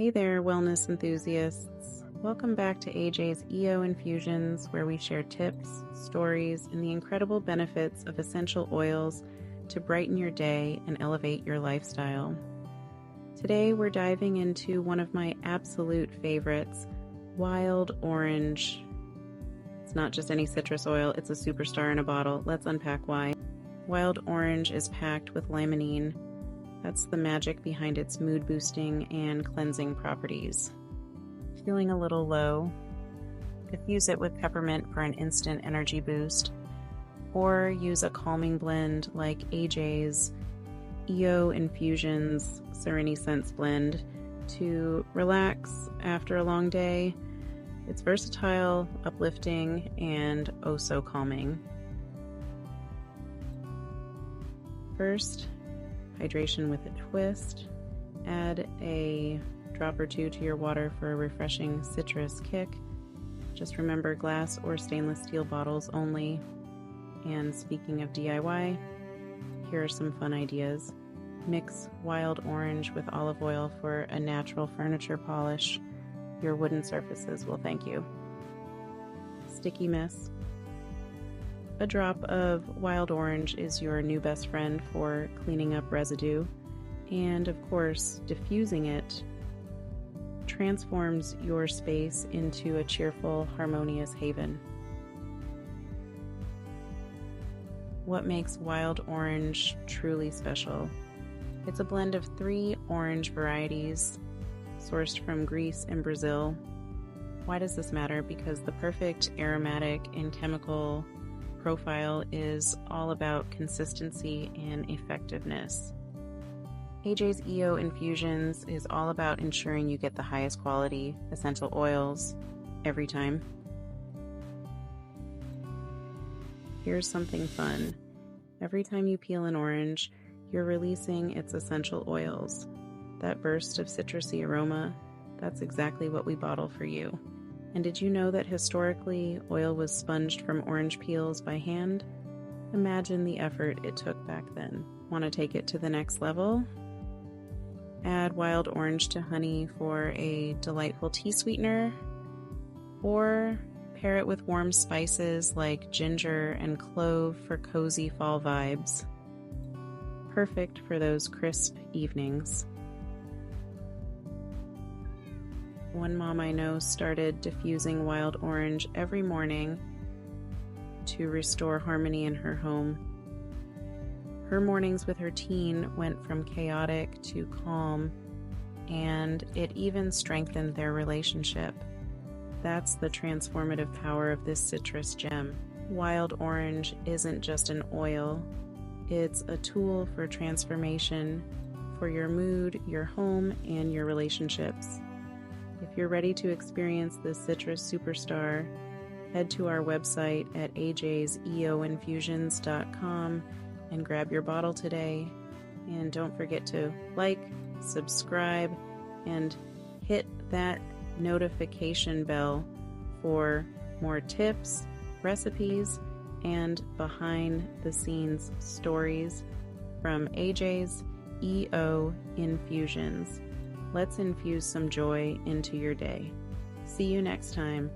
Hey there, wellness enthusiasts. Welcome back to AJ's EO Infusions, where we share tips, stories, and the incredible benefits of essential oils to brighten your day and elevate your lifestyle. Today, we're diving into one of my absolute favorites, wild orange. It's not just any citrus oil, it's a superstar in a bottle. Let's unpack why. Wild orange is packed with limonene. That's the magic behind its mood-boosting and cleansing properties. Feeling a little low? Diffuse it with peppermint for an instant energy boost, or use a calming blend like AJ's EO Infusions Serenity Scents blend to relax after a long day. It's versatile, uplifting, and oh so calming. First, hydration with a twist. Add a drop or two to your water for a refreshing citrus kick. Just remember glass or stainless steel bottles only. And speaking of DIY, here are some fun ideas. Mix wild orange with olive oil for a natural furniture polish. Your wooden surfaces will thank you. Sticky mess. A drop of wild orange is your new best friend for cleaning up residue, and of course, diffusing it transforms your space into a cheerful, harmonious haven. What makes wild orange truly special? It's a blend of 3 orange varieties sourced from Greece and Brazil. Why does this matter? Because the perfect aromatic and chemical profile is all about consistency and effectiveness. AJ's EO Infusions is all about ensuring you get the highest quality essential oils every time. Here's something fun. Every time you peel an orange, you're releasing its essential oils. That burst of citrusy aroma, that's exactly what we bottle for you. And did you know that historically oil was sponged from orange peels by hand? Imagine the effort it took back then. Want to take it to the next level? Add wild orange to honey for a delightful tea sweetener, or pair it with warm spices like ginger and clove for cozy fall vibes. Perfect for those crisp evenings. One mom I know started diffusing wild orange every morning to restore harmony in her home. Her mornings with her teen went from chaotic to calm, and it even strengthened their relationship. That's the transformative power of this citrus gem. Wild orange isn't just an oil, it's a tool for transformation for your mood, your home, and your relationships. If you're ready to experience this citrus superstar, head to our website at ajseoinfusions.com and grab your bottle today. And don't forget to like, subscribe, and hit that notification bell for more tips, recipes, and behind-the-scenes stories from AJ's EO Infusions. Let's infuse some joy into your day. See you next time.